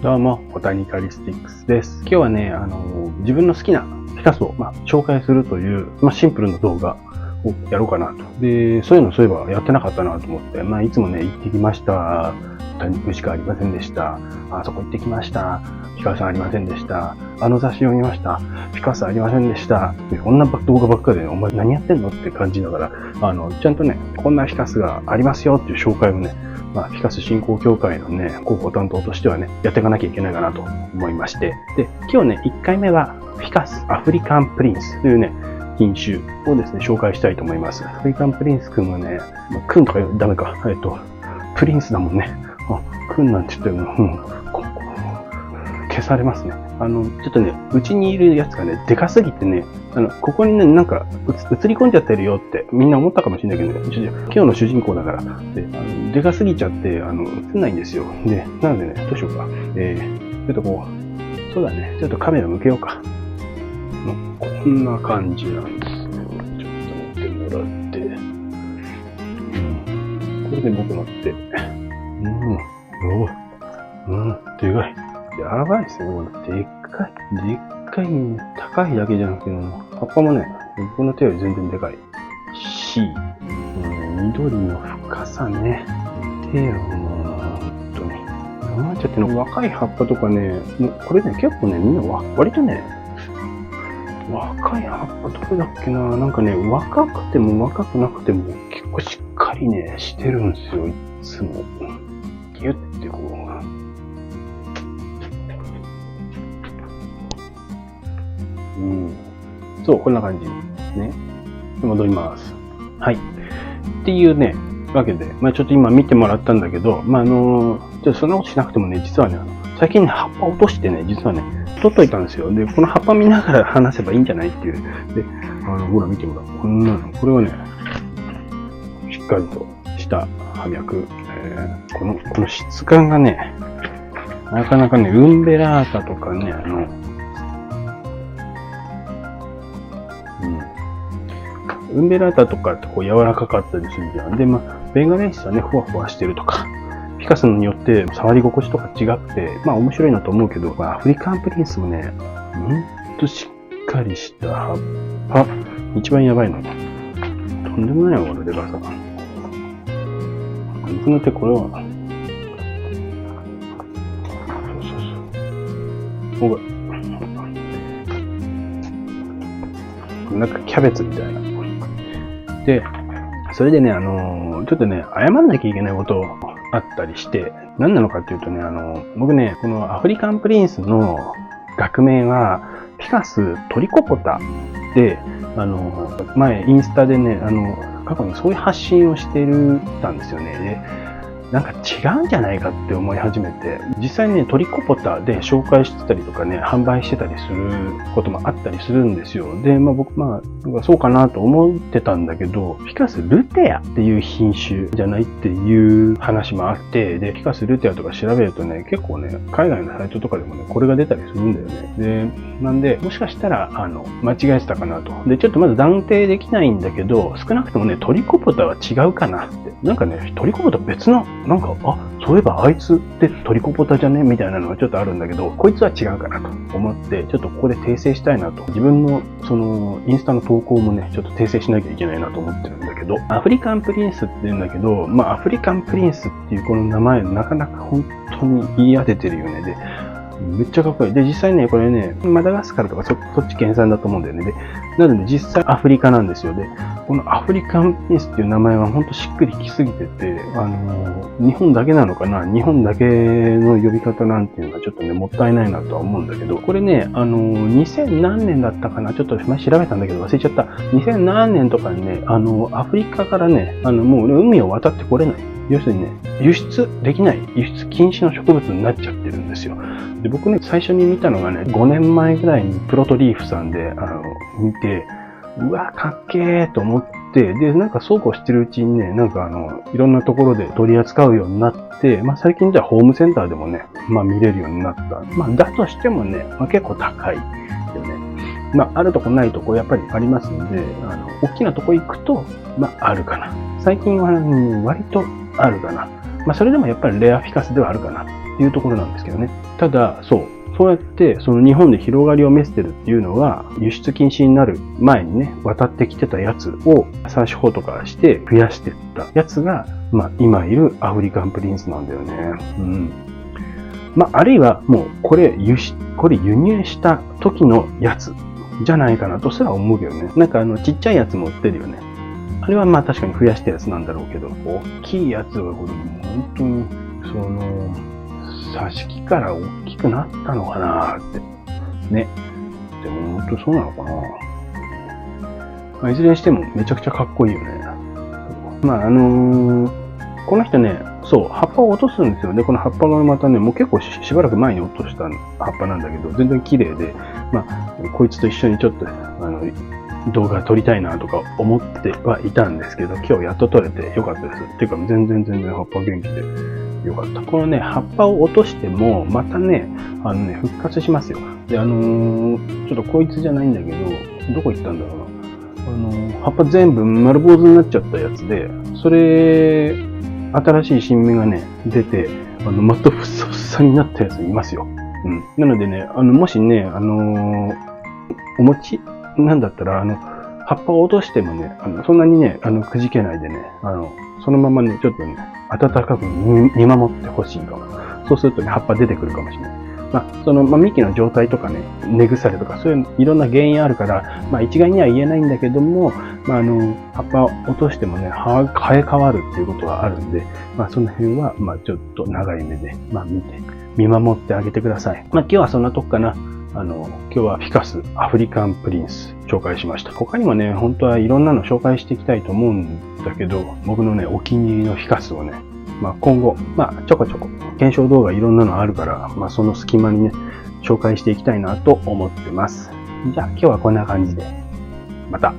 どうも、ボタニカリスティックスです。今日はね、自分の好きなピカソを、紹介するという、シンプルな動画をやろうかなと。で、そういえばやってなかったなと思って、いつもね、行ってきました。豚肉しかありませんでした。あそこ行ってきました。ピカソありませんでした。あの雑誌を見ました。ピカソありませんでした。こんな動画ばっかで、お前何やってんのって感じながら、ちゃんとね、こんなピカソがありますよっていう紹介をね、ピカソ振興協会のね、広報担当としてはね、やっていかなきゃいけないかなと思いまして。で、今日ね、1回目は、ピカソアフリカンプリンスというね、品種をですね、紹介したいと思います。アフリカンプリンスくんはね、くんとかダメか。プリンスだもんね。くんなんて言っても、消されますね。ちょっとね、うちにいるやつがね、でかすぎてね、ここにね、なんか映り込んじゃってるよってみんな思ったかもしれないけどね、今日の主人公だから、でかすぎちゃって、映んないんですよ。で、なのでね、どうしようか。ちょっとこう、そうだね、ちょっとカメラ向けようか。こんな感じなんですよ。ちょっと見てもらって。これで僕乗って。でかい。やばいですね、でっかい、高いだけじゃなくて、葉っぱもね、僕の手より全然でかいし、緑の深さね、見てよ、本当に。どうなっちゃってんの？若い葉っぱとかね、これね、結構ね、みんな割とね、若い葉っぱどれだっけな、なんかね、若くても若くなくても結構しっかりね、してるんですよ、いつも。ギュッてこう。そう、こんな感じ。ね。戻ります。はい。っていうね、わけで、ちょっと今見てもらったんだけど、ちょっとそんなことしなくてもね、実はね、最近ね、葉っぱ落としてね、実はね、取っといたんですよ。で、この葉っぱ見ながら話せばいいんじゃないっていう。で、ほら見てもらう。こんなの、これはね、しっかりとした葉脈。この質感がね、なかなかね、ウンベラータとかね、ウンベラータとかってこう柔らかかったりするじゃん。で、ベンガレンシスはね、ふわふわしてるとか、ピカソによって触り心地とか違くて、面白いなと思うけど、アフリカンプリンスもね、ほんとしっかりした葉っぱ。一番やばいの。とんでもないよ、これでかさ。僕の手、これは、そう。なんかキャベツみたいな。で、それでね、ちょっとね、謝らなきゃいけないことあったりして、何なのかっていうとね、僕ね、このアフリカンプリンスの学名は、ピカソトリコポタで、前インスタでね、過去にそういう発信をしてたんですよね。で、なんか違うんじゃないかって思い始めて、実際にね、トリコポタで紹介してたりとかね、販売してたりすることもあったりするんですよ。で、僕、そうかなと思ってたんだけど、ピカソルテアっていう品種じゃないっていう話もあって、で、ピカソルテアとか調べるとね、結構ね、海外のサイトとかでもね、これが出たりするんだよね。で、なんで、もしかしたら、間違えてたかなと。で、ちょっとまず断定できないんだけど、少なくともね、トリコポタは違うかなって。なんかね、トリコポタ別の、なんか、そういえばあいつってトリコポタじゃねみたいなのがちょっとあるんだけど、こいつは違うかなと思って、ちょっとここで訂正したいなと。自分の、インスタの投稿もね、ちょっと訂正しなきゃいけないなと思ってるんだけど、アフリカンプリンスって言うんだけど、アフリカンプリンスっていうこの名前、なかなか本当に言い当ててるよね。で、めっちゃかっこいい。で、実際ね、これね、マダガスカルとかそっち原産だと思うんだよね。で、なので実際アフリカなんですよ。で、このアフリカンプリンスっていう名前はほんとしっくりきすぎてて、日本だけなのかな？日本だけの呼び方なんていうのはちょっとね、もったいないなとは思うんだけど、これね、2000何年だったかな？ちょっと前調べたんだけど忘れちゃった。2000何年とかにね、アフリカからね、もう海を渡ってこれない。要するにね、輸出できない、輸出禁止の植物になっちゃってるんですよ。で、僕ね、最初に見たのがね、5年前ぐらいにプロトリーフさんで、見て、うわ、かっけーと思って、で、なんかそうこうしてるうちにね、なんかいろんなところで取り扱うようになって、最近じゃホームセンターでもね、見れるようになった。だとしてもね、結構高いよね。あるとこないとこやっぱりありますんで、大きなとこ行くと、あるかな。最近は、割とあるかな。それでもやっぱりレアフィカスではあるかなっていうところなんですけどね。ただ、そうやって、その日本で広がりを見せてるっていうのは、輸出禁止になる前にね、渡ってきてたやつを、採取法とかして増やしてったやつが、今いるアフリカンプリンスなんだよね。あるいは、もう、これ輸入した時のやつじゃないかなとすら思うけどね。なんかちっちゃいやつも売ってるよね。あれは確かに増やしたやつなんだろうけど、大きいやつはこれ本当に、挿し木から大きくなったのかなって。ね。でも本当そうなのかな。いずれにしてもめちゃくちゃかっこいいよね。この人ね、葉っぱを落とすんですよ。で、この葉っぱがまたね、もう結構しばらく前に落とした葉っぱなんだけど、全然綺麗で、こいつと一緒にちょっと、動画撮りたいなとか思ってはいたんですけど、今日やっと撮れてよかったです。っていうか、全然葉っぱ元気でよかった。このね、葉っぱを落としても、またね、復活しますよ。で、ちょっとこいつじゃないんだけど、どこ行ったんだろうな。葉っぱ全部丸坊主になっちゃったやつで、それ、新しい新芽がね、出て、またふさふさになったやついますよ。なのでね、もしね、お餅なんだったら、葉っぱを落としてもね、そんなにね、くじけないでね、そのままね、ちょっとね、暖かく見守ってほしいかも。そうするとね、葉っぱ出てくるかもしれない。幹の状態とかね、根腐れとか、そういういろんな原因あるから、一概には言えないんだけども、葉っぱを落としてもね、生え変わるっていうことはあるんで、その辺は、ちょっと長い目で、見守ってあげてください。今日はそんなとこかな。今日はフィカス、アフリカンプリンス、紹介しました。他にもね、本当はいろんなの紹介していきたいと思うんだけど、僕のね、お気に入りのフィカスをね、今後、ちょこちょこ、検証動画いろんなのあるから、その隙間にね、紹介していきたいなと思ってます。じゃあ今日はこんな感じで。また。